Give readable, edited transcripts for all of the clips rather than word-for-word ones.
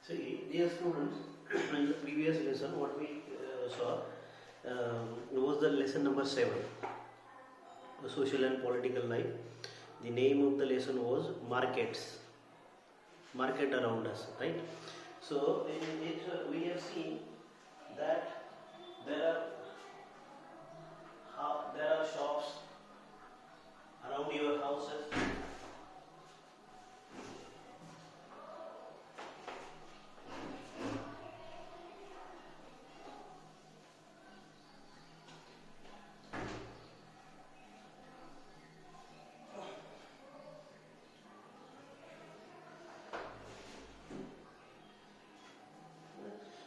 See, dear students, in the previous lesson, what we saw was the lesson number 7, the social and political life. The name of the lesson was markets, market around us, right? So, in it, we have seen that there are shops around your houses.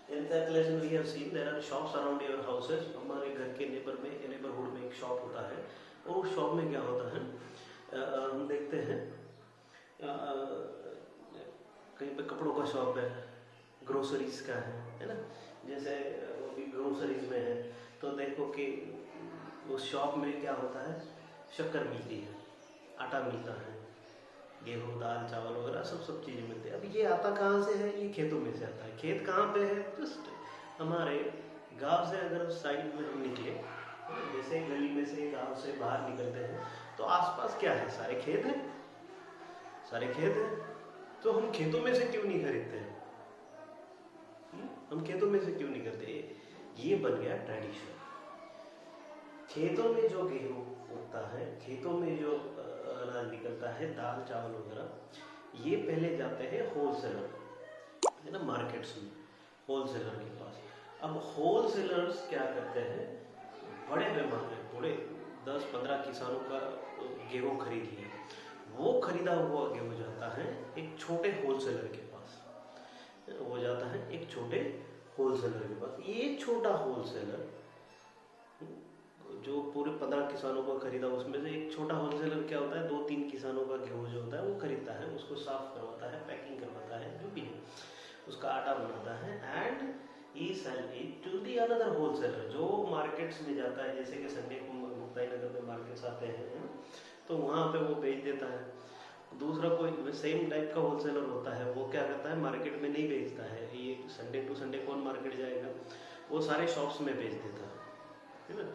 In that lesson we have seen there are shops around your houses. हमारे घर के neighbourhood में एक shop होता है और उस shop में क्या होता है हम देखते हैं कहीं पे कपड़ों का शॉप है, ग्रोसरीज का है ना। जैसे वो भी ग्रोसरीज में है तो देखो कि उस शॉप में क्या होता है, शक्कर मिलती है, आटा मिलता है, गेहूँ दाल चावल वगैरह सब चीज़ें मिलती है। अब ये आता कहाँ से है? ये खेतों में से आता है। खेत कहाँ पे है? जस्ट हमारे गांव से अगर साइड में हम निकले, जैसे गली में से गांव से बाहर निकलते हैं तो आसपास क्या है? सारे खेत हैं, सारे खेत हैं। तो हम खेतों में से क्यों नहीं खरीदते हैं? हम खेतों में से क्यों नहीं करते? ये बन गया ट्रेडिशन। खेतों में जो गेहूँ उगता है, खेतों में जो अनाज निकलता है, दाल चावल वगैरह, ये पहले जाते हैं होलसेलर, है ना, मार्केट्स में, होलसेलर के पास। अब होलसेलर्स क्या करते हैं, बड़े पैमाने पूरे 10-15 किसानों का गेहूँ खरीद लिया, वो खरीदा हुआ गेहूँ जाता है एक छोटे होलसेलर के पास, वो जाता है एक छोटे होलसेलर के पास। ये छोटा होलसेलर जो पूरे 15 किसानों को खरीदा, उसमें से एक छोटा होलसेलर क्या होता है, 2-3 किसानों का गेहूँ जो होता है वो खरीदता है, उसको साफ करवाता है, पैकिंग करवाता है, जो भी है, उसका आटा बनाता है, and he sell it to the another wholesaler जो मार्केट्स में जाता है। जैसे कि संडे को मुक्ताई नगर में मार्केट्स आते हैं तो वहाँ पे वो बेच देता है। दूसरा कोई सेम टाइप का होलसेलर होता है, वो क्या करता है, मार्केट में नहीं बेचता है। ये संडे टू संडे कौन मार्केट जाएगा, वो सारे शॉप्स में बेच देता है ना।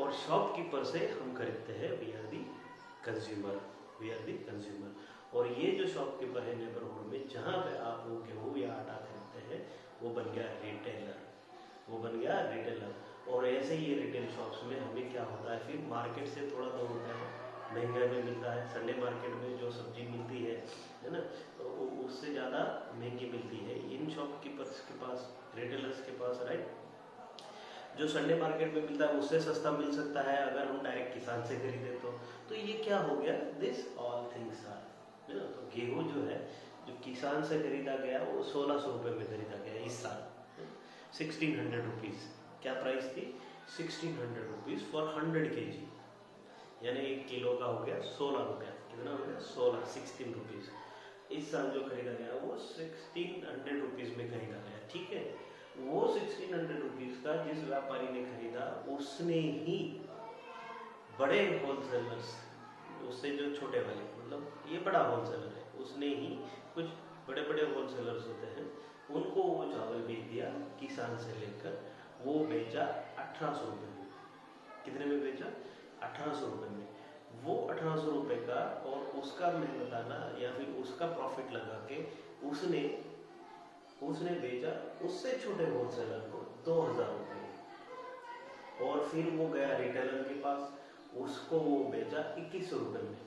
और शॉपकीपर से हम खरीदते हैं, we are the consumer, we are the consumer. और ये जो शॉपकीपर है नेबरहुड में जहाँ पे आप वो गेहूँ या आटा खरीदते हैं, वो बन गया रिटेलर, वो बन गया रिटेलर। और ऐसे ही ये रिटेल शॉप्स में हमें क्या होता है, फिर मार्केट से थोड़ा दूर होता है, महंगा में मिलता है। संडे मार्केट में जो सब्जी मिलती है ना, तो उससे ज़्यादा महंगी मिलती है इन शॉपकीपर्स के पास, रिटेलर्स के पास, राइट। जो संडे मार्केट में मिलता है उससे सस्ता मिल सकता है अगर हम डायरेक्ट किसान से खरीदे तो ये क्या हो गया, दिस ऑल थिंग्स आर, है ना। तो गेहूँ जो है, जो किसान से खरीदा गया वो 1600 रुपये में खरीदा गया इस साल, 1600 रुपीज़। क्या प्राइस थी? 1600 रुपीज़ फॉर 100 kg, यानी 1 किलो का हो गया 16 रुपया। कितना हो गया? 16 रुपीज़। इस साल जो खरीदा गया वो 1600 रुपीज़ में खरीदा गया, ठीक है। वो 1600 रुपीज़ का जिस व्यापारी ने खरीदा, उसने ही बड़े होलसेलर्स, उससे जो छोटे वाले, मतलब ये बड़ा होलसेलर है, उसने ही कुछ बड़े बड़े होलसेलर्स होते हैं, उनको वो चावल बेच दिया किसान से लेकर। वो बेचा 1800 रुपये में। कितने में बेचा? 1800 रुपये में। वो 1800 रुपये का और उसका मैं बताना या फिर उसका प्रॉफिट लगा के उसने बेचा उससे छोटे होलसेलर को 2000 रुपये। और फिर वो गया रिटेलर के पास, उसको वो बेचा 2100 रुपये में।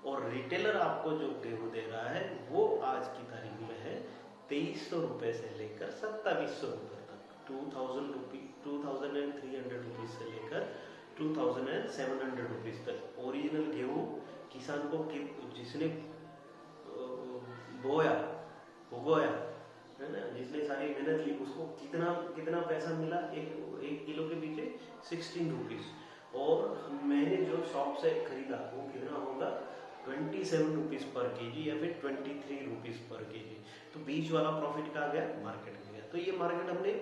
और रिटेलर आपको जो गेहूँ दे रहा है वो आज की तारीख में है 2300 रुपये से लेकर 2700 रुपये तक, 2300 रुपीज़ से लेकर 2700 रुपीज़ तक। ओरिजिनल गेहूँ किसान को जिसने बोया, उगोया, है ना, जिसने सारी मेहनत की, उसको कितना पैसा मिला? एक किलो के पीछे 16 रुपीज़। और मैंने जो शॉप से खरीदा वो कितना होगा? 27 रुपीज़ पर केजी या फिर 23 रुपीज़ पर केजी। तो बीच वाला प्रॉफिट कहाँ गया? मार्केट में गया। तो ये मार्केट हमने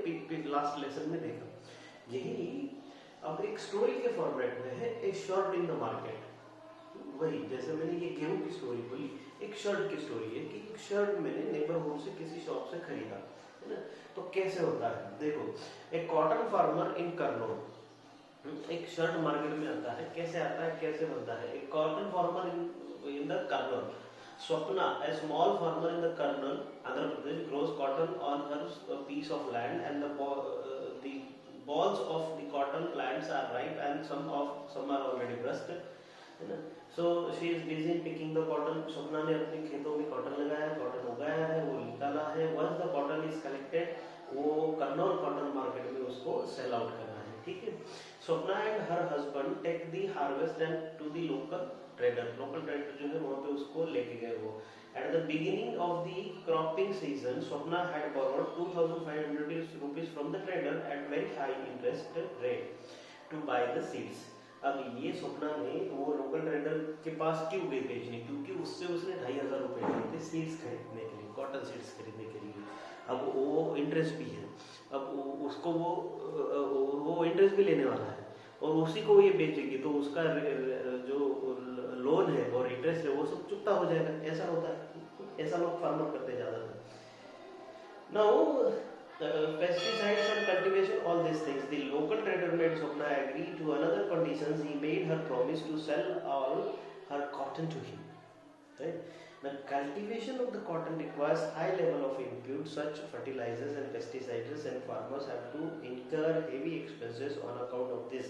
लास्ट लेसन में देखा। यही अब एक स्टोरी के फॉर्मेट में है, ए शॉर्ट इन द मार्केट। वही जैसे मैंने ये गेहूं की स्टोरी बोली, एक शर्ट की स्टोरी है कि एक शर्ट मैंने नेबरहुड से किसी शॉप से खरीदा, है ना। तो कैसे होता है देखो, एक कॉटन फार्मर इन कर्नूल, एक शर्ट मार्केट में आता है, कैसे आता है, कैसे बनता है। एक cotton farmer in the Kurnool, Swapna, a small farmer in the Karnal, Andhra Pradesh, grows cotton on her piece of land, and the balls of the cotton plants are ripe, and some are already burst. है ना। So she is busy in picking the cotton. Swapna ने अपने खेतों में cotton लगाया, cotton उगाया है, वो निकाला है। Once the cotton is collected, वो कर्नौल कॉटन मार्केट में उसको सेल आउट करना है, ठीक है। Swapna and her husband take the harvest and to the local trader जो है वहाँ पे उसको लेके गए वो। At the beginning of the cropping season, Swapna had borrowed 2,500 rupees from the trader at very high interest rate to buy the seeds. अब ये स्वप्ना ने वो लोकल ट्रेडर के पास क्यों गई बेचने, क्योंकि उससे उसने 2,500 रुपए लिए थे सीड्स खरीदने के लिए, कॉटन सीड्स खरीदने के लिए। अब वो इंटरेस्ट भी है, अब उसको वो इंटरेस्ट भी लेने वाला है और उसी को ये बेचेगी तो उसका जो लोन है और इंटरेस्ट है वो सब चुकता हो जाएगा। ऐसा होता है, ऐसा लोग फार्मर करते ज्यादातर। Now pesticides and cultivation, all these things, the local trader made Swapna agree to another conditions. He made her promise to sell all her cotton to him, right? Now cultivation of the cotton requires high level of input such fertilizers and pesticides, and farmers have to incur heavy expenses on account of this.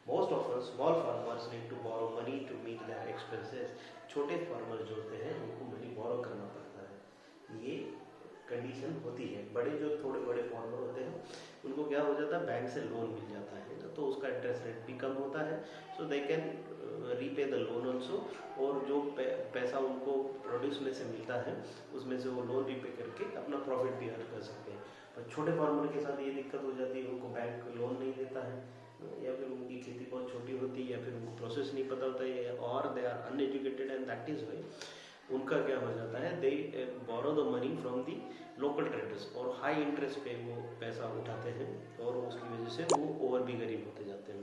Most often small farmers need to borrow money to meet their expenses. छोटे farmer जो होते हैं उनको money borrow करना पड़ता है, ये condition होती है। बड़े जो थोड़े बड़े फार्मर होते हैं उनको क्या हो जाता है, बैंक से लोन मिल जाता है तो उसका इंटरेस्ट रेट भी कम होता है, so they can repay the loan also. और जो पैसा उनको प्रोड्यूस में से मिलता है उसमें से वो लोन रीपे करके अपना प्रॉफिट भी अर्न कर सकते हैं। पर छोटे फार्मर के साथ ये दिक्कत हो जाती है, उनको बैंक लोन नहीं देता है, या फिर उनकी खेती बहुत छोटी होती है, या फिर उनको प्रोसेस नहीं पता होता है, और they are uneducated, and that is why उनका क्या हो जाता है, they borrow the money from the local traders और हाई इंटरेस्ट पे वो पैसा उठाते हैं और उसकी वजह से वो और भी गरीब होते जाते हैं।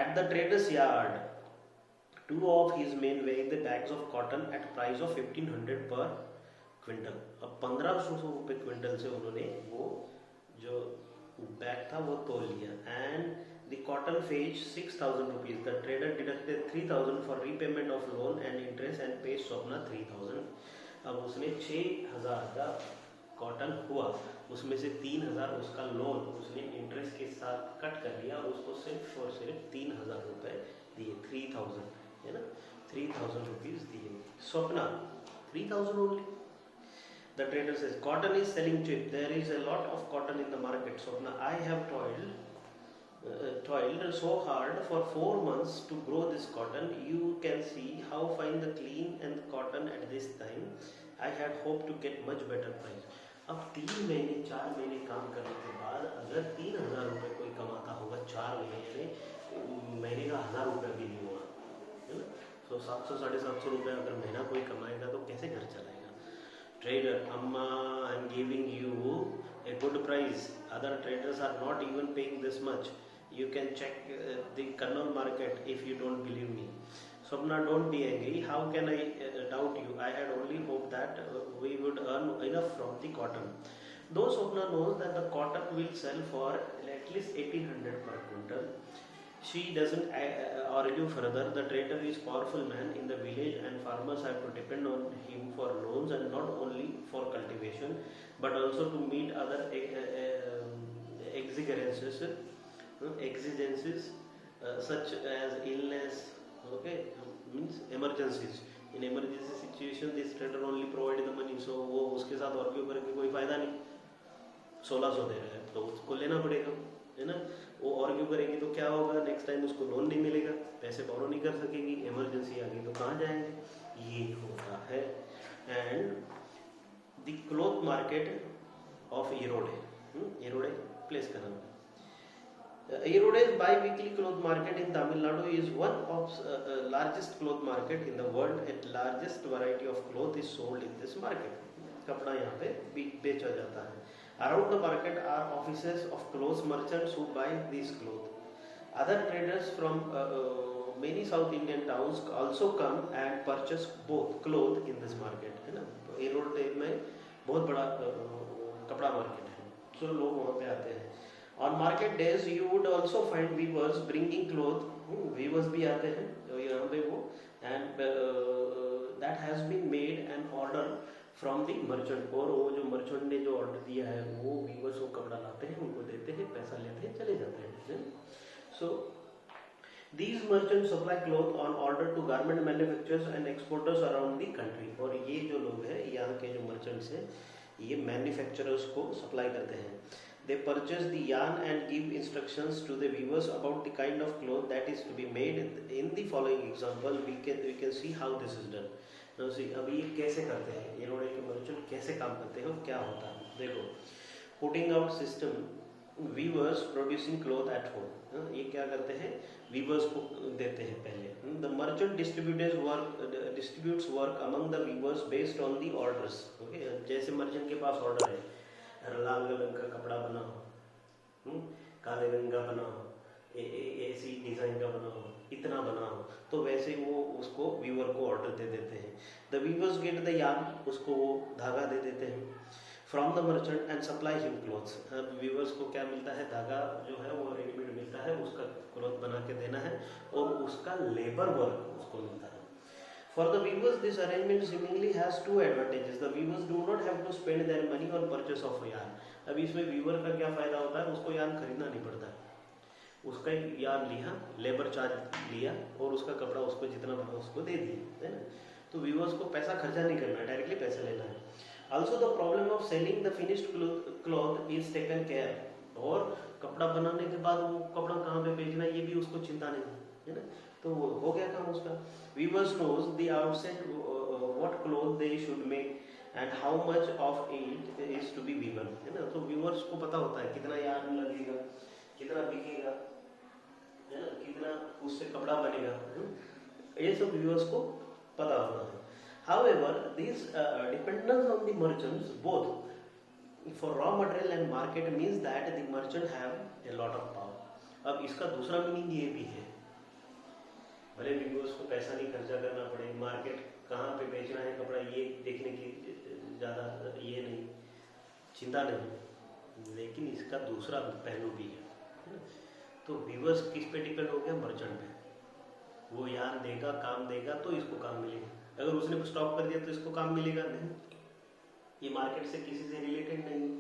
At the traders yard, two of his men weighing the bags of cotton at price of 1500 per quintal. अब 1500 रुपये क्विंटल से उन्होंने वो जो बैग था वो तोल लिया। And the cotton fetched 6,000 rupees. The trader deducted 3,000 for repayment of loan and interest and paid Swapna 3,000. अब उसने 6,000 का कॉटन हुआ, उसमें से 3,000 उसका लोन उसने इंटरेस्ट के साथ कट कर लिया और उसको सिर्फ और सिर्फ 3,000 रुपए दिए, 3,000 है ना, 3,000 रुपीज दिए। Swapna 3,000 only. The trader says cotton is selling cheap. There is a lot of cotton in the market. Swapna, I have toiled so hard for 4 months to grow this cotton. You can see how fine the clean and the cotton at this time. I had hoped to get much better price. अब 3 महीने 4 महीने काम करने के बाद अगर 3,000 रुपये कोई कमाता होगा 4 महीने में, महीने का 1,000 रुपया भी नहीं हुआ, है ना। तो 700-750 रुपये अगर महीना कोई कमाएगा तो कैसे घर चलाएगा। Trader, Amma, I am giving you a good price. Other traders are not even paying this much. You can check the Kannauр market if you don't believe me. Swapna, don't be angry. How can I doubt you? I had only hoped that we would earn enough from the cotton. Though Swapna knows that the cotton will sell for at least 1,800 per quintal, she doesn't argue further. The trader is powerful man in the village and farmers have to depend on him for loans, and not only for cultivation but also to meet other exigencies such as illness, okay, means emergencies. In emergency situation this trader only provide the money, so वो उसके साथ और क्यों करके कोई फायदा नहीं। 1,600 दे रहा है तो उसको लेना पड़ेगा, है ना। वो और क्यों करेगी तो क्या होगा, नेक्स्ट टाइम उसको लोन नहीं मिलेगा, पैसे बोरो नहीं कर सकेगी, इमरजेंसी आ गई तो कहाँ जाएंगे, ये होता है। And the cloth market of Erode, Erode place का नाम। Erode's bi-weekly cloth market in Tamil Nadu is one of largest cloth market in the world. A largest variety of cloth is sold in this market. कपड़ा यहाँ पे बेचा जाता है। Around the market are offices of clothes merchants who buy these clothes. Other traders from many South Indian towns also come and purchase both clothes in this market, है ना. Arrowed में बहुत बड़ा कपड़ा मार्केट है, तो लोग वहाँ पे आते हैं. On market days you would also find weavers bringing cloth. weavers भी आते हैं यहाँ पे वो, and that has been made an order from the merchant. और वो जो merchant ने जो order दिया है वो weavers को कपड़ा लाते हैं, उनको देते हैं, पैसा लेते हैं, चले जाते हैं. So these merchants supply cloth on order to garment manufacturers and exporters around the country. और ये जो लोग हैं यहाँ के जो merchants हैं ये manufacturers को supply करते हैं. They purchase the yarn and give instructions to the weavers about the kind of cloth that is to be made. In the following example, we can see how this is done. Now see, अभी ये कैसे करते हैं, ये लोग के merchant कैसे काम करते हैं और क्या होता है. देखो, putting out system, weavers producing cloth at home. ये क्या करते हैं, weavers को देते हैं पहले. The merchant distributes work among the weavers based on the orders. Okay, जैसे merchant के पास order है, लाल रंग का कपड़ा बनाओ, काले रंग का बनाओ, ऐसी डिजाइन का बनाओ, इतना बनाओ, तो वैसे वो उसको वीवर को ऑर्डर दे देते हैं. The weavers get the yarn, उसको वो धागा दे देते हैं from the merchant and supply him cloths. Weavers को क्या मिलता है, धागा जो है वो रेडीमेड मिलता है, उसका क्लॉथ बना के देना है और उसका लेबर वर्क उसको मिलता है. For the weavers, this arrangement seemingly has two advantages. The weavers do not have to spend their money on purchase of yarn. अब इसमें वीवर का क्या फायदा होता है, उसको यार्न खरीदना नहीं पड़ता. उसका यार्न लिया, लेबर चार्ज लिया और उसका कपड़ा उसको जितना बना उसको दे दिया, है ना. तो वीवर्स को पैसा खर्चा नहीं करना है, डायरेक्टली पैसा लेना है. Also the problem of selling the finished cloth is taken care. और कपड़ा बनाने के बाद वो कपड़ा कहाँ पे बेचना है ये भी उसको चिंता नहीं, है ना. तो हो गया काम उसका. Weavers knows the outset what cloth they should make and how much of it is to be woven, है ना. तो weavers को पता होता है कितना यार्न लगेगा, कितना बिकेगा, है ना, कितना उससे कपड़ा बनेगा, ये सब weavers को पता होना है. However, this dependence on the merchants both for raw material and market means that the merchant have a lot of power. अब इसका दूसरा मीनिंग ये भी है, भले वीवर्स को पैसा नहीं खर्चा करना पड़े, मार्केट कहाँ पे बेचना है कपड़ा ये देखने की ज़्यादा ये नहीं, चिंता नहीं, लेकिन इसका दूसरा पहलू भी है. तो वीवर्स किस पे डिपेंड हो गया, मर्चेंट पे. वो यार देगा, काम देगा तो इसको काम मिलेगा. अगर उसने स्टॉप कर दिया तो इसको काम मिलेगा नहीं. ये मार्केट से किसी से रिलेटेड नहीं,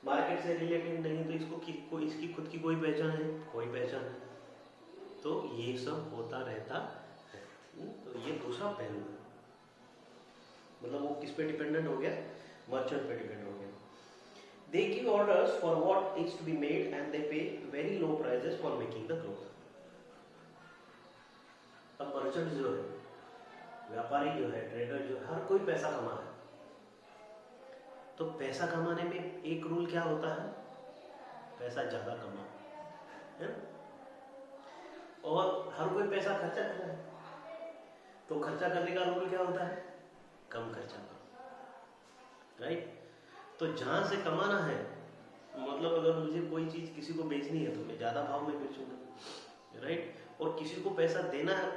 मार्केट से रिलेटेड नहीं तो इसको इसकी खुद की कोई पहचान है, कोई पहचान है. तो ये सब होता रहता है. तो ये दूसरा पहलू है, मतलब वो किस पे डिपेंडेंट हो गया, मर्चेंट पे डिपेंड हो गया. They give orders for what is to be made and they pay very low prices for making the cloth. अब मर्चेंट जो है, व्यापारी जो है, ट्रेडर जो है, हर कोई पैसा कमा है. तो पैसा कमाने में एक रूल क्या होता है, पैसा ज्यादा कमाओ, है ना. और हर कोई पैसा खर्चा कर रहा है, तो खर्चा करने का रूल क्या होता है, कम खर्चा करो, राइट. तो जहां से कमाना है, मतलब अगर मुझे कोई चीज किसी को बेचनी है तो मैं ज्यादा भाव में बेचूंगा, राइट. और किसी को पैसा देना है,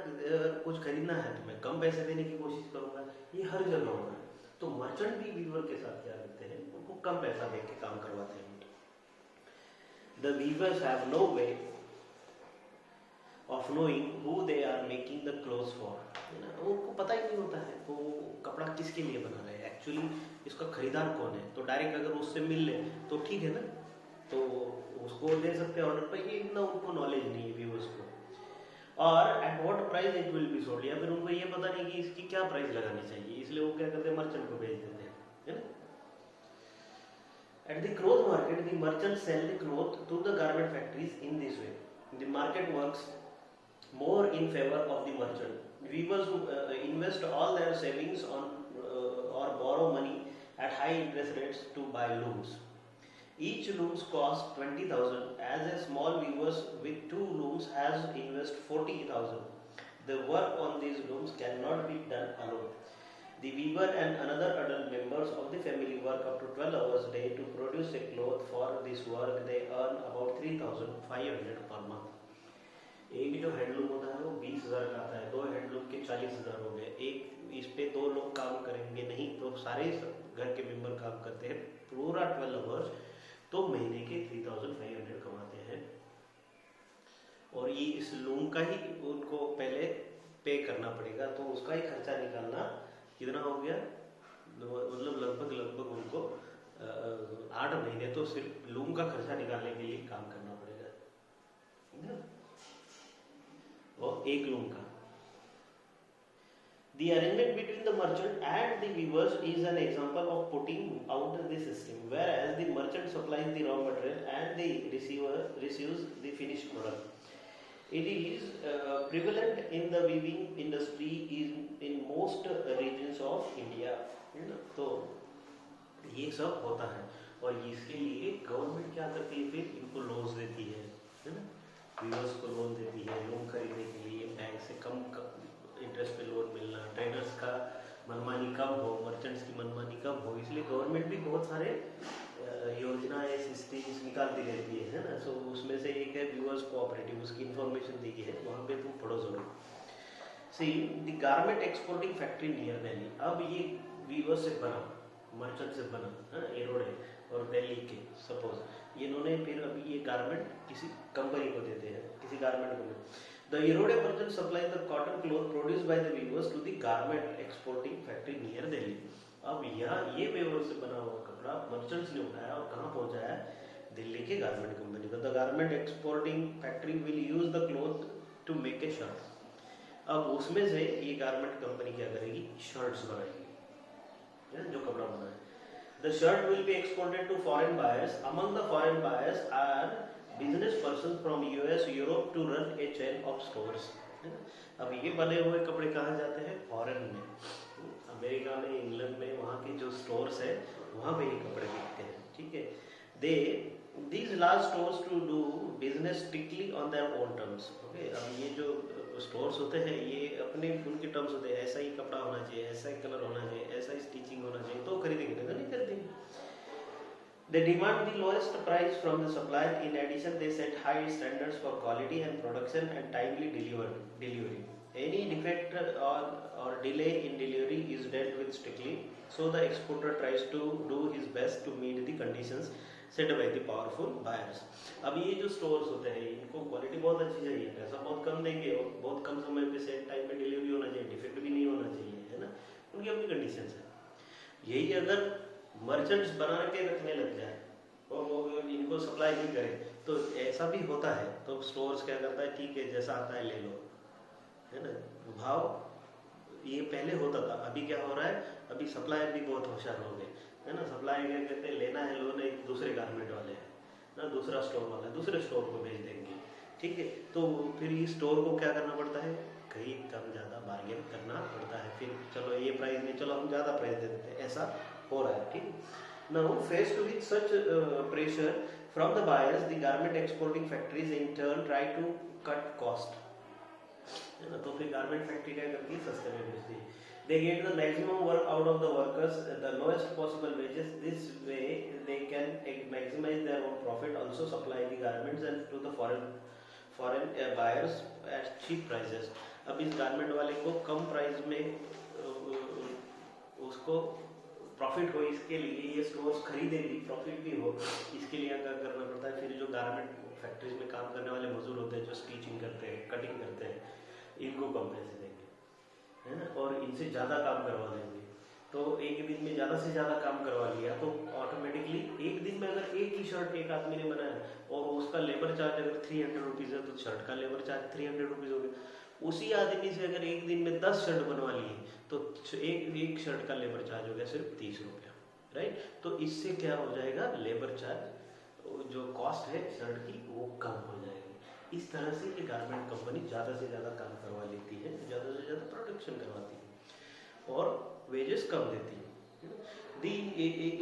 कुछ खरीदना है तो मैं कम पैसे देने की कोशिश करूंगा. ये हर जगह होगा. तो मर्चेंट भी वीवर के साथ क्या करते हैं, उनको कम पैसा दे के काम करवाते हैं. The weavers have no way of knowing who they are making the clothes for. उनको पता ही नहीं होता है वो कपड़ा किसके लिए बना रहे हैं, एक्चुअली इसका खरीदार कौन है. तो डायरेक्ट अगर उससे मिल ले तो ठीक है ना, तो उसको दे सकते हैं ऑर्डर पर. ये इतना उनको नॉलेज नहीं है व्यूअर्स को. और at what price it will be sold, या फिर उनको ये पता नहीं कि इसकी क्या प्राइस लगानी चाहिए, इसलिए वो क्या करते हैं, मर्चेंट को भेज देते हैं, है ना. At the cloth market, the merchants sell the cloth to the garment factories in this way. The market works more in favor of the merchant. Weavers invest all their savings on or borrow money at high interest rates to buy looms. Each looms cost 20,000, as a small weavers with 2 looms has invest 40,000. The work on these looms cannot be done alone. The weaver and another adult members of the family work up to 12 hours a day to produce a cloth. For this work they earn about 3,500 per month. एक जो handloom होता है वो 20,000 का आता है, 2 handloom के 40,000 हो गए। एक इस पे 2 लोग काम करेंगे नहीं तो सारे घर के मेंबर काम करते हैं पूरा 12 आवर्स, तो महीने के 3,500 कमाते हैं। और ये इस लूम का ही उनको पहले पे करना पड़ेगा, तो उसका ही खर्चा निकालना कितना हो गया, मतलब लगभग उनको 8 महीने तो सिर्फ लूम का खर्चा निकालने के लिए काम करना पड़ेगा, और एक लूम का। The arrangement between the merchant and the weavers is an example of putting out the system, whereas the merchant supplies the raw material and the receiver receives the finished product. It is prevalent in the weaving industry in most regions of India. तो ये सब होता है, और इसके लिए government क्या करती है, फिर इनको लोन्स देती है ना, वीवर्स को लोन देती है लोन खरीदने के लिए, बैंक से कम इंटरेस्ट पे लोन मिलना, ट्रेडर्स का मनमानी कम हो, मर्चेंट्स की मनमानी कम हो, इसलिए गवर्नमेंट भी बहुत सारे योजनाएं सिस्टम्स निकालती रहती है ना। सो उसमें से एक है व्यूअर्स कोऑपरेटिव, उसकी इन्फॉर्मेशन दी गई है, वहाँ पे तुम पढ़ो जरूर। See the garment exporting factory near Delhi, अब ये वीवर से बना, मर्चेंट से बना है, एरोडे और दिल्ली के सपोज इन्होंने फिर अभी ये गारमेंट किसी कंपनी को देते हैं, किसी गारमेंट को। The Erode merchant supplies the cotton cloth produced by the weavers to the garment exporting factory near Delhi. अब यहाँ ये weavers से बना हुआ कपड़ा मर्चेंट्स ने उठाया और कहाँ पहुँचाया, दिल्ली के गारमेंट कंपनी को। The garment exporting factory will use the cloth to make a shirt. अब उसमें से ये गारमेंट कंपनी क्या करेगी, शर्ट्स बनाएगी, जो कपड़ा बना है। The shirt will be exported to foreign buyers. Among the foreign buyers are business person from US Europe to run a chain of stores. अब ये बने हुए कपड़े कहाँ जाते हैं, फॉरेन में, अमेरिका में, इंग्लैंड में, वहाँ के जो स्टोर्स है वहाँ पे ये कपड़े बिकते हैं, ठीक है। They these large stores to do business strictly on their own terms. Okay, अब ये जो स्टोर्स होते हैं ये अपने उनके टर्म्स होते हैं, ऐसा ही कपड़ा होना चाहिए, ऐसा ही कलर होना चाहिए, ऐसा ही स्टिचिंग होना चाहिए, तो खरीदेंगे, नहीं खरीदेंगे। They demand the lowest price from the supplier. In addition, they set high standards for quality and production and timely delivery. Any defect or delay in delivery is dealt with strictly. So the exporter tries to do his best to meet the conditions set by the powerful buyers. अब ये जो stores होते हैं इनको quality बहुत अच्छी चाहिए, पैसा बहुत कम देंगे और बहुत कम समय पे सेट टाइम पे डिलीवरी होना चाहिए, डिफेक्ट भी नहीं होना चाहिए, है ना, उनकी अपनी कंडीशंस है। यही अगर मर्चेंट्स बना के रखने लग जाए और वो इनको सप्लाई नहीं करे तो ऐसा भी होता है, तो स्टोर्स क्या करता है, ठीक है जैसा आता है ले लो, है ना, भाव ये पहले होता था, अभी क्या हो रहा है, अभी सप्लायर भी बहुत होशियार हो गए, है ना। सप्लायर क्या कहते हैं, लेना है लो, नहीं दूसरे गारमेंट वाले हैं ना, दूसरा स्टोर वाला है, दूसरे स्टोर को भेज देंगे, ठीक है। तो फिर ये स्टोर को क्या करना पड़ता है, कहीं कम ज़्यादा बार्गेन करना पड़ता है, फिर चलो ये प्राइस नहीं, चलो हम ज़्यादा प्राइस दे देते हैं, ऐसा हो रहा है, ठीक। Now, faced with such pressure from the buyers, the garment exporting factories in turn try to cut cost. है ना, तो फिर गारमेंट फैक्ट्री क्या करती है, सस्ते में बेचती है। They get the maximum work out of the workers, the lowest possible wages. This way, they can maximize their own profit. Also, supply the garments and to the foreign buyers at cheap prices. अब इस garment वाले को कम price में उसको profit हो, इसके लिए ये स्टोर्स खरीदे भी, प्रॉफिट भी हो, इसके लिए क्या करना पड़ता है, फिर जो गारमेंट फैक्ट्रीज में काम करने वाले मजदूर होते हैं जो स्टिचिंग करते हैं, कटिंग करते हैं, इनको कम पैसे देंगे, है ना, और इनसे ज़्यादा काम करवा देंगे। तो एक दिन में ज़्यादा से ज़्यादा काम करवा लिया तो ऑटोमेटिकली एक दिन में अगर एक ही शर्ट एक आदमी ने बनाया और उसका लेबर चार्ज अगर 300 रुपीज़ है तो शर्ट का लेबर चार्ज 300 रुपीज़ हो गया। उसी आदमी से अगर एक दिन में 10 शर्ट बनवा लिए तो एक शर्ट का लेबर चार्ज हो गया सिर्फ 30 रुपया, राइट। तो इससे क्या हो जाएगा, लेबर चार्ज जो कॉस्ट है शर्ट की वो कम हो जाएगी। इस तरह से ये गारमेंट कंपनी ज़्यादा से ज़्यादा काम करवा लेती है, ज़्यादा से ज़्यादा प्रोडक्शन करवाती है और वेजेस कम देती है। The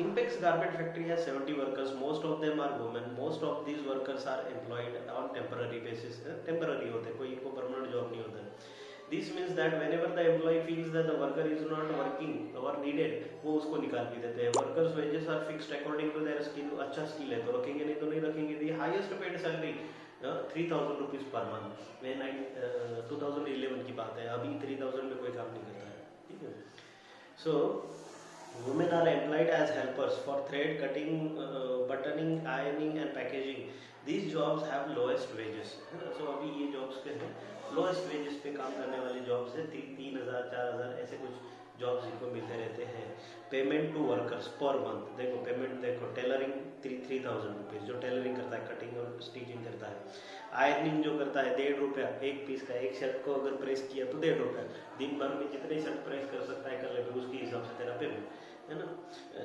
Impex garment factory has 70 workers. Most of them are women. Most of these workers are employed on temporary basis. Temporary होते हैं, कोई इनको permanent job नहीं होता है। This means that whenever the employee feels that the worker is not working or needed, वो उसको निकाल भी देते हैं। Workers wages are fixed according to their skill. अच्छा skill है तो रखेंगे, नहीं तो नहीं रखेंगे। The highest paid salary ₹3000 per month में 2011 की बात है, अभी 3000 में कोई काम नहीं करता है, ठीक है। सो women are employed as helpers for thread cutting, buttoning, ironing and packaging. These jobs have lowest wages, है ना। सो अभी ये जॉब्स के हैं लोएस्ट वेजेस पे काम करने वाली जॉब्स है, 3000 4000 ऐसे कुछ जॉब्स इनको मिलते रहते हैं। Payment to workers per month, देखो पेमेंट देखो, टेलरिंग 3000 रुपीज़, जो टेलरिंग करता है, कटिंग और स्टिचिंग करता है। आयरनिंग जो करता है ₹1.5 एक पीस का, एक शर्ट को अगर प्रेस किया तो ₹1.5, दिन भर में जितने शर्ट प्रेस कर सकता है कर ले, उसके हिसाब से तेरा पेमेंट, है ना।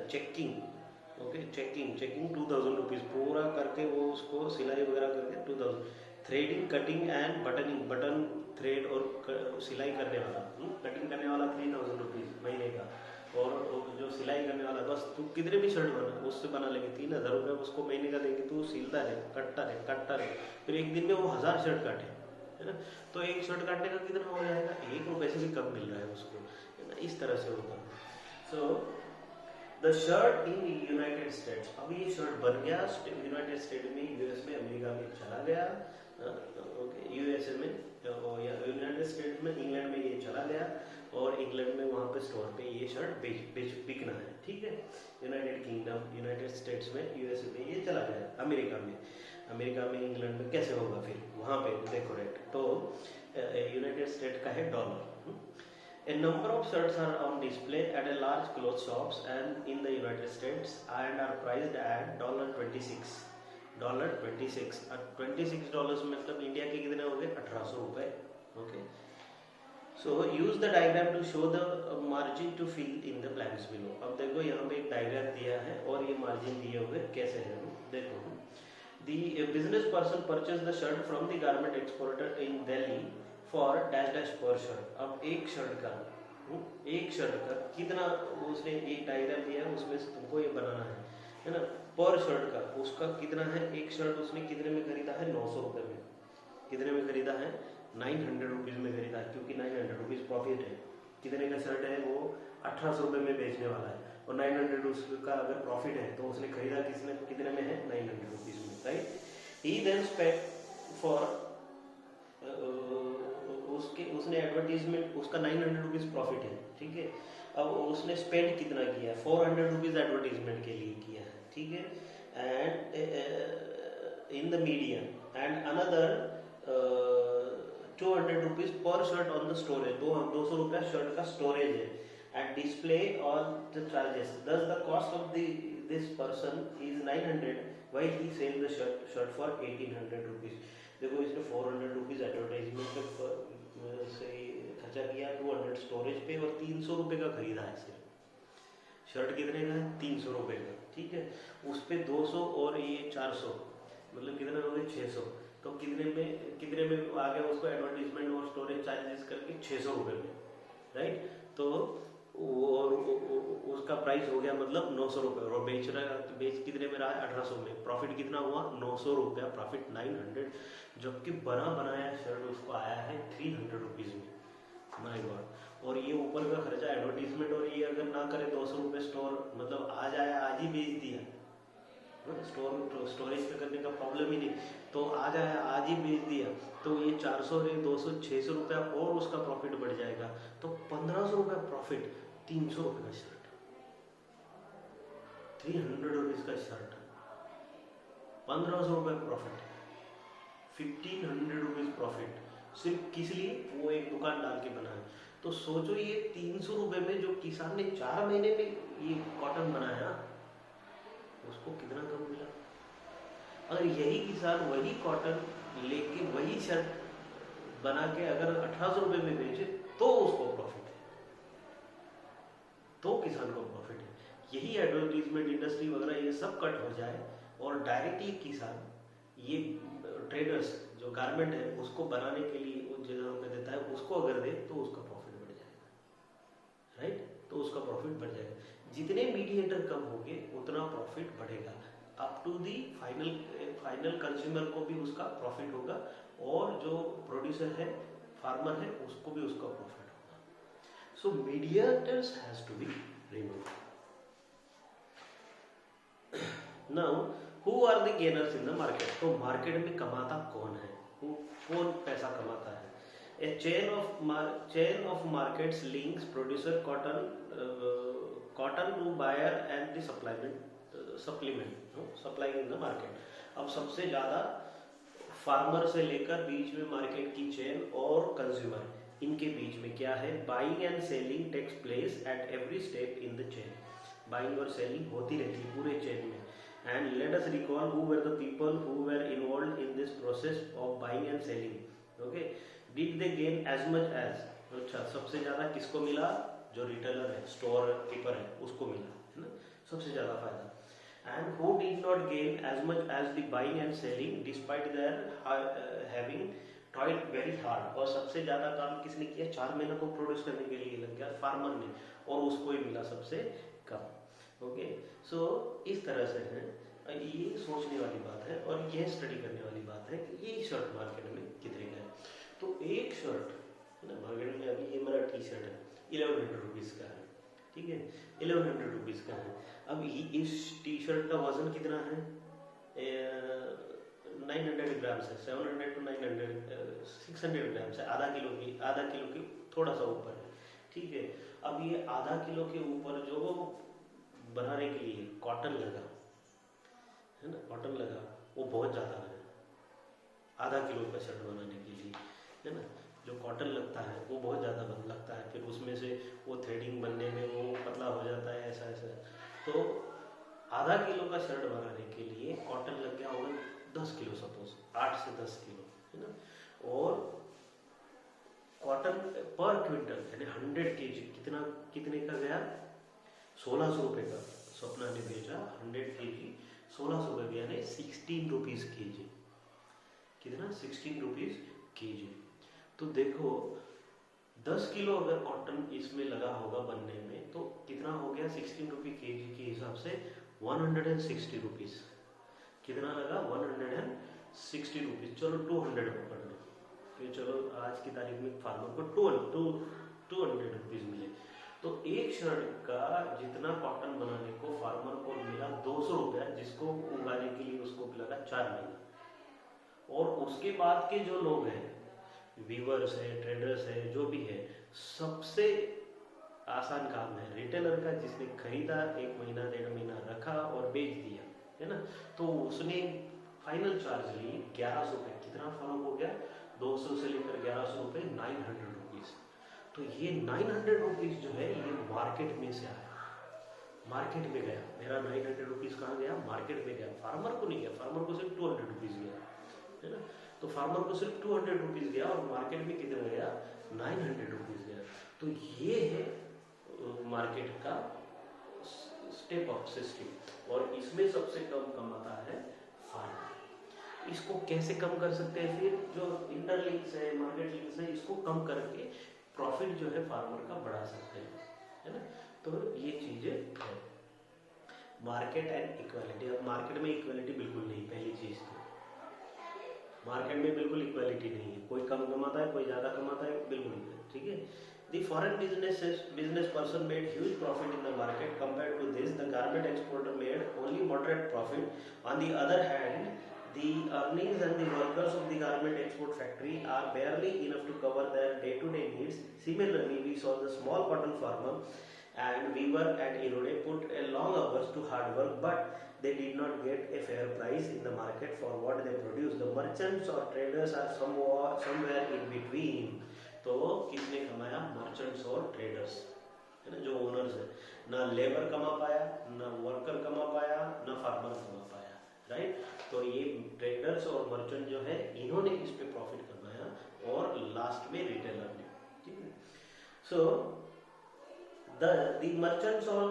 चेकिंग, ओके, चेकिंग 2000 रुपीज़ पूरा करके वो उसको सिलाई वगैरह करके 2000। Threading, cutting and buttoning, button thread और सिलाई करने वाला, कटिंग करने वाला 3000 रुपीज़ महीने का, और जो सिलाई करने वाला, बस तू कितने भी शर्ट बना उससे बना लेंगे 3000 रुपये उसको महीने का देंगे, तू सिलता रहे, कटता रहे, फिर एक दिन में वो 1000 शर्ट काटे, है ना। तो एक शर्ट काटने का कितना हो जाएगा, ₹1 से भी कम मिल रहा है उसको, है ना। इस तरह से होता है। So the shirt in United states, अब ये शर्ट बन गया यूनाइटेड स्टेट में, यूएस में, अमेरिका में चला गया, ओके, यूएसए में या यूनाइटेड स्टेट्स में, इंग्लैंड में ये चला गया, और इंग्लैंड में वहाँ पे स्टोर पे ये शर्ट बिकना है, ठीक है। यूनाइटेड किंगडम, यूनाइटेड स्टेट्स में, यूएसए में ये चला गया, अमेरिका में, इंग्लैंड में कैसे होगा फिर वहाँ पे देखो रेट। तो यूनाइटेड स्टेट का है dollar. A number of shirts are on display at a large clothes shops and in the United States and are priced at $26. और $26 मतलब इंडिया के कितने हो गए, 1800 रुपए, okay. So use the diagram to show the margin to fill in the blanks below. अब देखो यहाँ पे एक डायग्राम दिया है और ये मार्जिन दिए हुए कैसे है, देखो। The business person purchased the shirt from the garment exporter in Delhi for dash dash per shirt। अब एक शर्ट का कितना, उसने एक डायग्राम दिया है, उसमें से तुमको ये बनाना है ना। पर शर्ट का उसका कितना है, एक शर्ट उसने कितने में खरीदा है, 900 रुपये में। कितने में खरीदा है, 900 रुपीज़ में खरीदा है, क्योंकि 900 रुपीज़ प्रॉफिट है। कितने का शर्ट है, वो 1800 रुपये में बेचने वाला है, और 900 उसका अगर प्रॉफिट है तो उसने खरीदा कितने में है, 900 रुपीज़ में, right. He then spend for उसने एडवर्टीजमेंट, उसका 900 रुपीज़ प्रॉफिट है, ठीक है। अब उसने स्पेंड कितना किया है, 400 रुपीज़ एडवर्टीजमेंट के लिए किया है, ठीक है। And in the media and another 200 rupees पर शर्ट ऑन द स्टोरेज, 200 रुपया शर्ट का स्टोरेज है, and display on the charges. Thus the cost of this person is 900 while he sell the shirt for 1800 rupees. देखो इसने 400 rupees advertisement पे से खर्चा किया, 200 स्टोरेज पे, और 300 रुपये का खरीदा है सिर्फ। शर्ट कितने का है, 300 रुपये का, ठीक है। उस पर 200 और ये 400, मतलब कितने हो गए, 600। तो कितने में आ गया उसको एडवर्टीजमेंट और स्टोरेज चार्जेस करके 600 रुपये में, राइट। तो और उसका प्राइस हो गया मतलब 900 रुपये, और बेच कितने में रहा है, 1800 में। प्रॉफिट कितना हुआ, 900 रुपया प्रॉफिट, 900। जबकि बना बनाया शर्ट उसको आया है 300 रुपीज़ में, माय गॉड। और ये ऊपर का खर्चा एडवर्टीजमेंट, और ये अगर ना करे 200 रुपये स्टोर, मतलब आज आया आज ही बेच दिया, स्टोरेज पे करने का प्रॉब्लम ही नहीं, तो आज आया आज ही बेच दिया, तो ये 400 रे 200 600 रुपया और उसका प्रॉफिट बढ़ जाएगा, तो 1500 रुपया प्रॉफिट, 300 रुपये का शर्ट, 300 रुपीज़ का शर्ट, 1500 रुपये प्रॉफिट, 1500 रुपीज़ प्रॉफिट, सिर्फ किस लिए, वो एक दुकान डाल के बना है। तो सोचो ये 300 रुपये में जो किसान ने 4 महीने में ये कॉटन बनाया, उसको कितना कम मिला। अगर यही किसान वही कॉटन लेके वही शर्ट बना के अगर 1800 रुपये में बेचे तो उसको प्रॉफिट है, तो किसान को प्रॉफिट है। यही एडवर्टीजमेंट इंडस्ट्री वगैरह ये सब कट हो जाए और डायरेक्टली किसान ये ट्रेडर्स जो गारमेंट है उसको बनाने के लिए उन जगहों पे देता है, उसको अगर दे तो उसका प्रॉफिट बढ़ जाएगा, राइट। तो उसका प्रॉफिट बढ़ जाएगा, जितने मीडिएटर कम होंगे उतना प्रॉफिट बढ़ेगा, up to the final consumer को भी उसका प्रॉफिट होगा, और जो प्रोड्यूसर है, फार्मर है, उसको भी उसका प्रॉफिट होगा। So mediators has to be removed. Now who are the gainers in the market, तो मार्केट में कमाता कौन है, कौन पैसा कमाता है। A chain of markets links producer cotton to buyer and the supply in the market. अब सबसे ज्यादा फार्मर से लेकर बीच में मार्केट की चेन और कंज्यूमर, इनके बीच में क्या है, buying and selling takes place at every step in the chain. Buying और सेलिंग होती रहती है पूरे चेन में। And let us recall who were the people who were involved in this process of buying and selling. Okay, did they gain as much as, अच्छा सबसे ज्यादा किसको मिला, जो रिटेलर है, स्टोर कीपर है, उसको मिला, है ना, सबसे ज्यादा फायदा। And who did not gain as much as the buying and selling despite their having toiled very hard। और सबसे ज्यादा काम किसने किया, 4 महीने को प्रोड्यूस करने के लिए लग गया फार्मर ने, और उसको ही मिला सबसे कम। ओके, सो इस तरह से है, ये सोचने वाली बात है और ये स्टडी करने वाली बात है कि ये शर्ट मार्केट में कितने का है। तो एक शर्ट है ना मार्केट में, अभी ये मेरा टी शर्ट है 1100 रुपीज का है, ठीक है, 1100 रुपीज का है। अब इस टी शर्ट का वजन कितना है, 900 ग्राम्स है, 700 to 900 600 ग्राम्स है, आधा किलो की थोड़ा सा ऊपर है, ठीक है। अब ये आधा किलो के ऊपर जो बनाने के लिए कॉटन लगा है ना, कॉटन लगा वो बहुत ज्यादा है, आधा किलो का शर्ट बनाने के लिए, है ना, जो कॉटन लगता है वो बहुत ज़्यादा लगता है, फिर उसमें से वो थ्रेडिंग बनने में वो पतला हो जाता है, ऐसा ऐसा। तो आधा किलो का शर्ट बनाने के लिए कॉटन लग गया होगा 10 किलो, सपोज 8 से 10 किलो, है ना, और कॉटन पर क्विंटल यानी 100 kg कितने का गया, 1600 रुपये का। स्वप्ना ने भेजा 100 kg 1600 रुपये का, यानी 16 रुपीज के जी, कितना 16 रुपीज के जी। तो देखो 10 किलो अगर कॉटन इसमें लगा होगा बनने में तो कितना हो गया, 16 रुपये के जी के हिसाब से 160 रुपीज, कितना लगा 160 रुपीज। चलो 200 पकड़ लो, फिर चलो आज की तारीख में फार्मर को 200 रुपीज मिले। तो एक शर्ट का जितना कॉटन बनाने को फार्मर को मिला 200 रुपया, जिसको उगाने के लिए उसको लगा 4 महीना। और उसके बाद के जो लोग हैं, वीवर्स है, ट्रेडर्स है, जो भी है, सबसे आसान काम है रिटेलर का, जिसने खरीदा 1 महीना 1.5 महीना रखा और बेच दिया, है ना, तो उसने फाइनल चार्ज ली 1100 रुपये। कितना फर्क हो गया, 200 से लेकर 1100 रुपये, 900 रुपीज। तो ये 900 रुपीज जो है ये मार्केट में से आया, मार्केट में गया, मेरा 900 रुपीज कहाँ गया, मार्केट में गया, फार्मर को नहीं गया, फार्मर को सिर्फ 200 रुपीज गया, है ना। तो फार्मर को सिर्फ 200 रुपीज गया और मार्केट में कितना गया, 900 रुपीज गया। तो ये है मार्केट का स्टेप ऑफ सिस्टम, और इसमें सबसे कम कमाता है फार्मर। इसको कैसे कम कर सकते हैं, फिर जो इंटरलिंक्स है, मार्केट लिंक्स है, इसको कम करके प्रॉफिट जो है फार्मर का बढ़ा सकते हैं, है ना। तो ये चीजें है मार्केट एंड इक्वालिटी। अब मार्केट में इक्वालिटी बिल्कुल नहीं, पहली चीज तो मार्केट में बिल्कुल इक्वालिटी नहीं है, कोई कम कमाता है कोई ज्यादा कमाता है, बिल्कुल नहीं, ठीक है। The foreign business person made huge profit in the market. Compared to this, the garment exporter made only moderate profit. On the other hand, the earnings and the workers of the garment export factory are barely enough to cover their day-to-day needs. Similarly, we saw the small cotton farmer and weaver at Erode put a long hours to hard work, but they did not get a fair price in the market for what they produce. The merchants or traders are somewhere in between. तो किसने कमाया, merchants और traders, है ना, जो owners है, ना labour कमा पाया, ना वर्कर कमा पाया, ना फार्मर कमा पाया, राइट। तो ये ट्रेडर्स और मर्चेंट जो है इन्होंने इस पे प्रॉफिट कमाया, और लास्ट में रिटेलर ने, ठीक है। सो the merchants or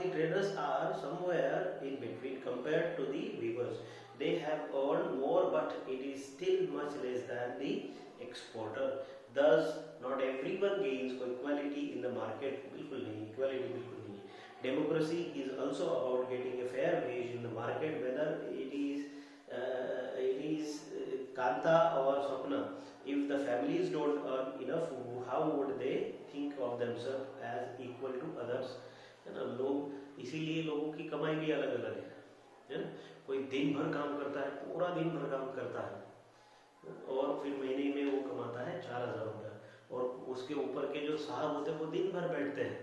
the traders are somewhere in between compared to the weavers. They have earned more, but it is still much less than the exporter. Thus, not everyone gains equality in the market. बिल्कुल नहीं, equality बिल्कुल नहीं है। Democracy is also about getting a fair wage in the market, whether it is Kanta or Swapna. If the families don't earn enough, how would they think of themselves as equal to others? है ना, लोग इसीलिए लोगों की कमाई भी अलग अलग है ना। कोई दिन भर काम करता है, पूरा दिन भर काम करता है और फिर महीने में वो कमाता है 4,000 रुपया, और उसके ऊपर के जो साहब होते हैं वो दिन भर बैठते हैं,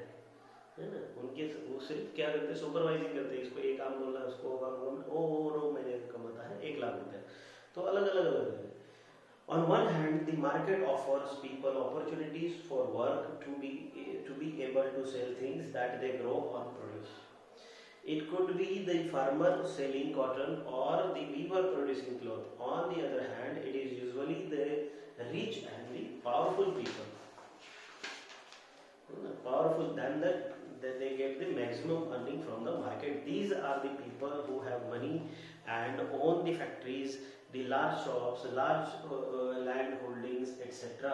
है ना, उनके वो सिर्फ क्या करते हैं, सुपरवाइजिंग करते हैं, इसको ये काम बोलना है, उसको वो काम बोलना, वो महीने कमाता है 1,00,000 रुपया। तो अलग अलग है। On one hand, the market offers people opportunities for work to be able to sell things that they grow or produce. It could be the farmer selling cotton or the weaver producing cloth. On the other hand, it is usually the rich and the powerful people. Powerful than that they get the maximum earning from the market. These are the people who have money and own the factories, the large shops, large land holdings, etc.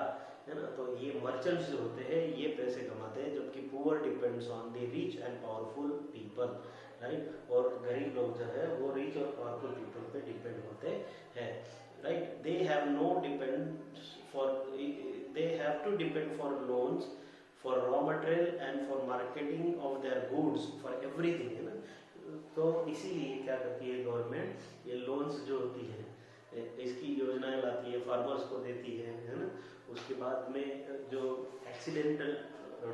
है ना, तो ये merchants जो होते हैं ये पैसे कमाते हैं, जबकि poor depends on the rich and powerful people, right. और गरीब लोग जो है वो रिच और पावरफुल पीपल पे डिपेंड होते हैं, right. They have no depend for, they have to depend for loans, for raw material and for marketing of their goods, for everything, है ना। तो इसीलिए क्या करती है गवर्नमेंट, ये लोन्स जो होती है इसकी योजनाएं लाती है, फार्मर्स को देती है ना। उसके बाद में जो एक्सीडेंटल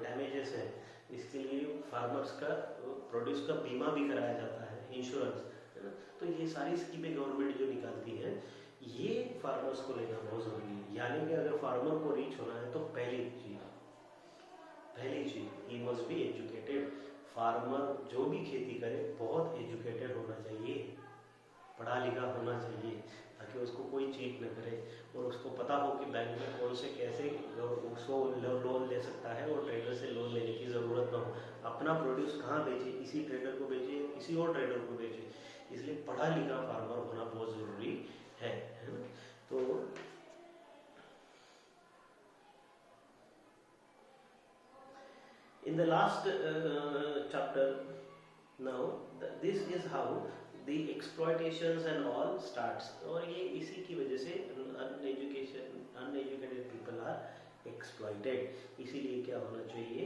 डैमेजेस है इसके लिए फार्मर्स का प्रोड्यूस का बीमा भी कराया जाता है, इंश्योरेंस, है ना। तो ये सारी स्कीमें गवर्नमेंट जो निकालती है ये फार्मर्स को लेना बहुत जरूरी है। यानी कि अगर फार्मर को रीच होना है तो पहली चीज he must be educated. Farmer जो भी खेती करे बहुत एजुकेटेड होना चाहिए, पढ़ा लिखा होना चाहिए, ताकि उसको कोई चीट न करे और उसको पता हो कि बैंक में कौन से कैसे उसको लोन ले सकता है और ट्रेडर से लोन लेने की ज़रूरत ना हो। अपना प्रोड्यूस कहाँ बेचे, इसी ट्रेडर को बेचे, किसी और ट्रेडर को बेचे। इसलिए पढ़ा लिखा फार्मर होना बहुत ज़रूरी है ना। तो in the last chapter now this is how the exploitations and all starts, और ये इसी की वजह से uneducated people are exploited। इसीलिए क्या होना चाहिए,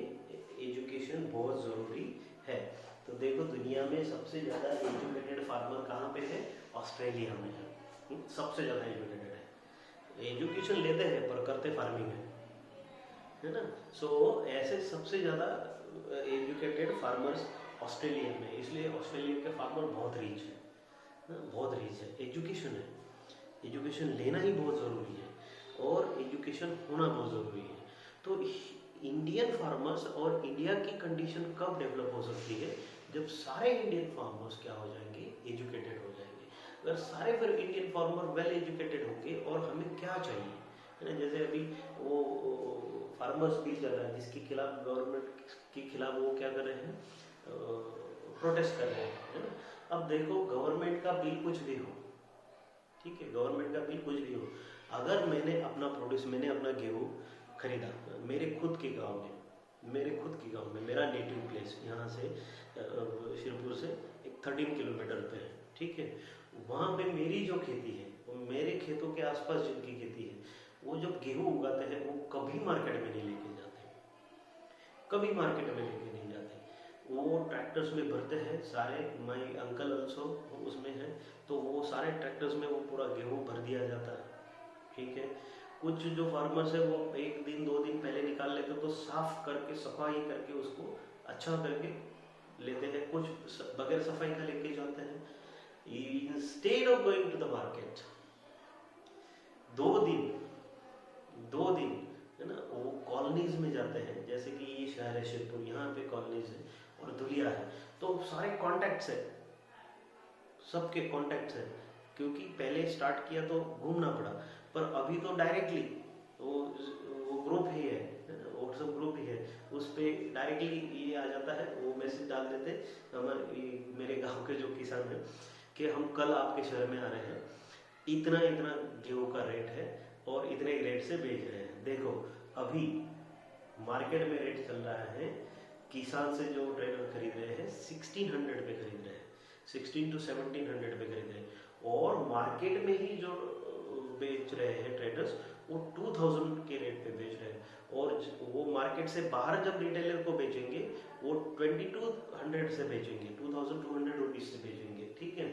एजुकेशन बहुत ज़रूरी है। तो देखो दुनिया में सबसे ज़्यादा एजुकेटेड फार्मर कहाँ पे है, ऑस्ट्रेलिया में है, सबसे ज़्यादा एजुकेटेड है। एजुकेशन लेते हैं पर करते फार्मिंग है ना। सो ऐसे सबसे ज़्यादा एजुकेटेड फार्मर्स ऑस्ट्रेलिया में, इसलिए ऑस्ट्रेलिया के फार्मर बहुत रीच है, बहुत रीच है। एजुकेशन है, एजुकेशन लेना ही बहुत ज़रूरी है और एजुकेशन होना बहुत ज़रूरी है। तो इंडियन फार्मर्स और इंडिया की कंडीशन कब डेवलप हो सकती है, जब सारे इंडियन फार्मर्स क्या हो जाएंगे, एजुकेटेड हो जाएंगे। अगर सारे फिर इंडियन फार्मर वेल एजुकेटेड होंगे और हमें क्या चाहिए, है ना। जैसे अभी वो फार्मर्स बिल चल रहा है जिसके खिलाफ गवर्नमेंट के खिलाफ वो क्या कर रहे हैं, प्रोटेस्ट कर रहे हैं, है ना। अब देखो गवर्नमेंट का बिल कुछ भी हो, ठीक है, गवर्नमेंट का बिल कुछ भी हो, अगर मैंने अपना प्रोड्यूस, मैंने अपना गेहूँ खरीदा मेरे खुद के गांव में, मेरा नेटिव प्लेस यहाँ से शिरपुर से एक 13 किलोमीटर पे है, ठीक है। वहाँ पे मेरी जो खेती है, मेरे खेतों के आसपास जिनकी खेती है, वो जब गेहूँ उगाते हैं वो कभी मार्केट में नहीं लेके जाते, कभी मार्केट में लेके नहीं जाते। वो ट्रैक्टर्स में भरते हैं सारे, माई अंकल ऑल्सो उसमें है, तो वो सारे ट्रैक्टर्स में वो पूरा गेहूँ भर दिया जाता है, ठीक है। कुछ जो फार्मर्स है वो 1 दिन 2 दिन पहले निकाल लेते हैं, तो साफ करके सफाई करके उसको अच्छा करके लेते हैं, कुछ बगैर सफाई का लेके जाते हैं। Instead of going to the market 2 दिन है ना, वो कॉलोनीज में जाते हैं। जैसे कि ये शहर है शिरपुर, यहाँ पे कॉलोनीज है और धुलिया है, तो सारे कॉन्टैक्ट्स है, सबके कॉन्टैक्ट्स है, क्योंकि पहले स्टार्ट किया तो घूमना पड़ा, पर अभी तो डायरेक्टली वो ग्रुप ही है, व्हाट्सएप ग्रुप ही है, उस पर डायरेक्टली ये आ जाता है, वो मैसेज डाल देते हमारे मेरे गांव के जो किसान हैं कि हम कल आपके शहर में आ रहे हैं, इतना इतना गेहूँ का रेट है और इतने रेट से बेच रहे हैं। देखो अभी मार्केट में रेट चल रहा है, किसान से जो ट्रेडर खरीद रहे हैं 1600 पे खरीद रहे हैं, 16 to 1700 पे खरीद रहे हैं, और मार्केट में ही जो बेच रहे हैं ट्रेडर्स वो 2000 के रेट पे बेच रहे हैं, और वो मार्केट से बाहर जब रिटेलर को बेचेंगे वो 2200 से बेचेंगे, 2200 रुपीज से बेचेंगे, ठीक है।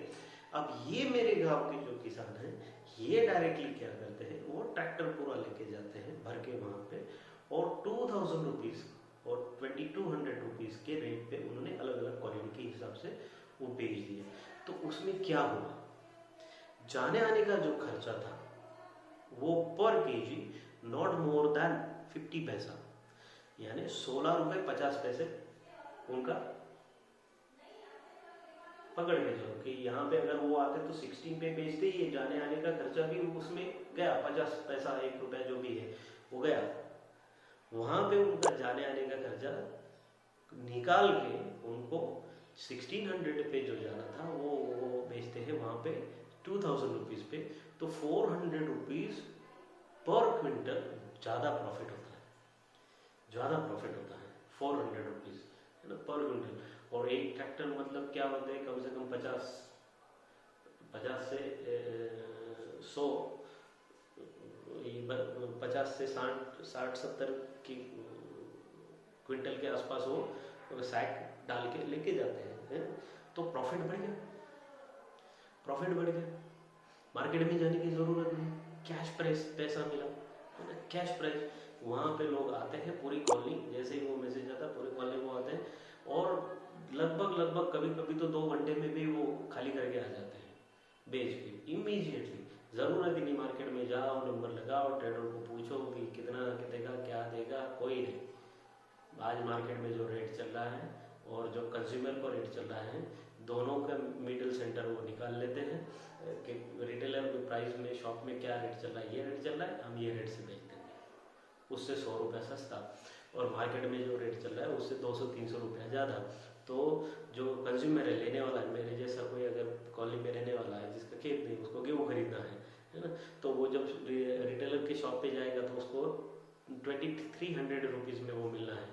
अब ये मेरे गांव के जो किसान हैं ये डायरेक्टली क्या करते हैं, वो ट्रैक्टर पूरा लेके जाते हैं भर के वहाँ पे, और 2000 रुपीज़ और 2200 रुपीज़ के रेट पे उन्होंने अलग अलग क्वालिटी के हिसाब से वो बेच दिए। तो उसमें क्या हुआ, जाने आने का जो खर्चा था वो पर केजी नॉट मोर देन 50 पैसा, यानी 16 रुपये 50 पैसे उनका पकड़ के चलो कि यहाँ पे अगर वो आते तो 16 पे बेचते, ये जाने आने का खर्चा भी उसमें गया, 50 पैसा 1 रुपया जो भी है वो गया। वहाँ पे उनका जाने आने का खर्चा निकाल के उनको 1600 पे जो जाना था वो बेचते हैं वहाँ पे 2000 रुपीज़ पे, तो 400 रुपीज़ पर क्विंटल ज़्यादा प्रॉफिट होता है, ज़्यादा प्रॉफिट होता है 400 रुपीज़ है ना पर क्विंटल। और एक ट्रैक्टर मतलब क्या होते हैं, कम से कम 50 से 100, 50 से 60-70 की क्विंटल के आसपास वो सैक डाल के लेके जाते हैं, तो प्रॉफिट बढ़ गया, प्रॉफिट बढ़ गया, मार्केट में जाने की ज़रूरत नहीं, कैश प्राइस पैसा मिला है ना, कैश प्राइस। वहाँ पे लोग आते हैं पूरी कॉलोनी, जैसे ही वो मैसेज आता है पूरी कॉलोनी वो आते हैं, और लगभग कभी कभी तो 2 घंटे में भी वो खाली करके आ जाते हैं बेच के इमीडिएटली। ज़रूरत ही नहीं मार्केट में जाओ, नंबर लगाओ, ट्रेडर को पूछो कि कितना देगा क्या देगा, कोई नहीं। आज मार्केट में जो रेट चल रहा है और जो कंज्यूमर को रेट चल रहा है, दोनों का मिडिल सेंटर वो निकाल लेते हैं कि रिटेलर के प्राइस में शॉप में क्या रेट चल रहा है, ये रेट चल रहा है, हम ये रेट से बेच देंगे, उससे 100 रुपये सस्ता, और मार्केट में जो रेट चल रहा है उससे 200-300 रुपया ज़्यादा। तो जो कंज्यूमर है, लेने वाला है, मेरे जैसा कोई अगर कॉलोनी में रहने वाला है जिसका खेत नहीं, उसको गेहूँ खरीदना है ना, तो वो जब रिटेलर की शॉप पे जाएगा तो उसको 2300 रुपीज़ में वो मिलना है,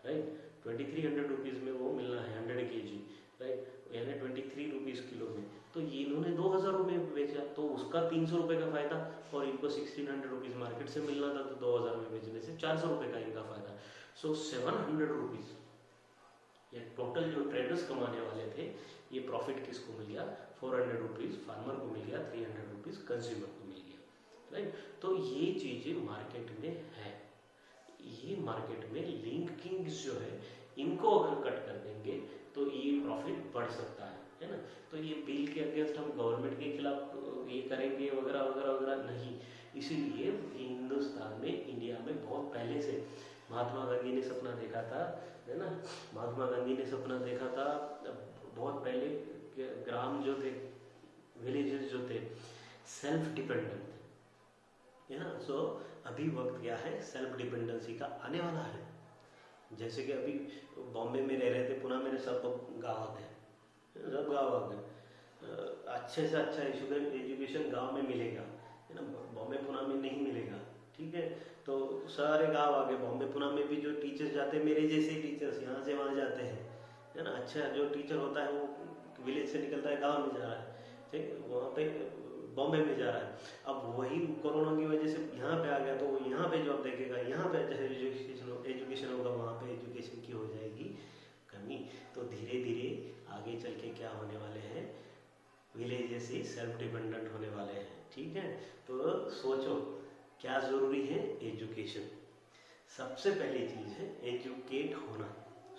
राइट, 2300 रुपीज़ में वो मिलना है 100 kg, राइट, यानी 23 रुपीज़ किलो में। तो ये इन्होंने 2000 रुपये में बेचा, तो उसका 300 रुपये का फायदा, और इनको 1600 रुपीज़ मार्केट से मिलना था, तो 2000 में बेचने से 400 रुपये का इनका फायदा। सो 700 रुपीज़ ये टोटल जो ट्रेडर्स कमाने वाले थे, ये प्रॉफिट किसको मिल गया, 400 रुपीज़ फार्मर को मिल गया, 300 रुपीज़ कंज्यूमर को मिल गया, राइट। तो ये चीज़ें मार्केट में है, ये मार्केट में लिंकिंग जो है, इनको अगर कट कर देंगे तो ये प्रॉफिट बढ़ सकता है ना। तो ये बिल के अगेंस्ट हम गवर्नमेंट के खिलाफ ये करेंगे वगैरह वगैरह वगैरह नहीं। इसीलिए हिंदुस्तान में, इंडिया में बहुत पहले से महात्मा गांधी ने सपना देखा था, है ना, महात्मा गांधी ने सपना देखा था बहुत पहले, ग्राम जो थे, विलेजेस जो थे, सेल्फ डिपेंडेंट थे, है ना। सो अभी वक्त क्या है, सेल्फ डिपेंडेंसी का आने वाला है। जैसे कि अभी बॉम्बे में रह रहे थे, पुणे में सब गाँव आ गए, सब गाँव आ गए, अच्छे से अच्छा एजुकेशन गांव में मिलेगा, है ना, बॉम्बे पुणे में नहीं मिलेगा, ठीक है। तो सारे गांव आ गए, बॉम्बे पुणे में भी जो टीचर्स जाते हैं, मेरे जैसे टीचर्स यहाँ से वहाँ जाते हैं, है ना। अच्छा जो टीचर होता है वो विलेज से निकलता है, गाँव में जा रहा है, ठीक, वहाँ पे बॉम्बे में जा रहा है। अब वही कोरोना की वजह से यहाँ पे आ गया, तो वो यहाँ पे जॉब देखेगा, यहाँ पे अच्छा एजुकेशन होगा, वहाँ पे एजुकेशन की हो जाएगी कमी। तो धीरे धीरे आगे चल के क्या होने वाले हैं, विलेजेस ही सेल्फ डिपेंडेंट होने वाले हैं, ठीक है। तो सोचो क्या ज़रूरी है, एजुकेशन सबसे पहली चीज़ है, एजुकेट होना,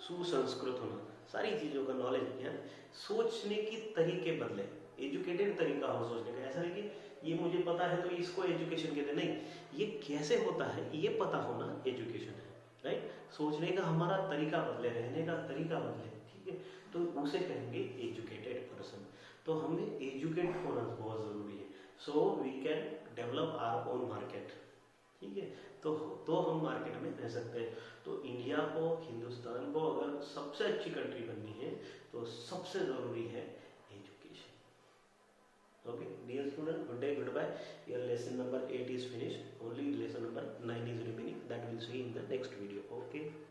सुसंस्कृत होना, सारी चीज़ों का नॉलेज है, सोचने की तरीके बदले, एजुकेटेड तरीका हो सोचने का। ऐसा नहीं कि ये मुझे पता है तो इसको एजुकेशन कहते, नहीं, ये कैसे होता है ये पता होना एजुकेशन है, राइट। सोचने का हमारा तरीका बदले, रहने का तरीका बदले, ठीक है, तो उसे कहेंगे एजुकेटेड पर्सन। तो हमें एजुकेट होना बहुत ज़रूरी है, so we can develop our own market, ठीक है। तो हम मार्केट में रह सकते हैं। तो इंडिया को, हिंदुस्तान को अगर सबसे अच्छी कंट्री बननी है तो सबसे ज़रूरी है education. Okay dear student, good day, good bye. Your lesson number 8 is finished, only lesson number 9 is remaining, that we'll see in the next video. Okay.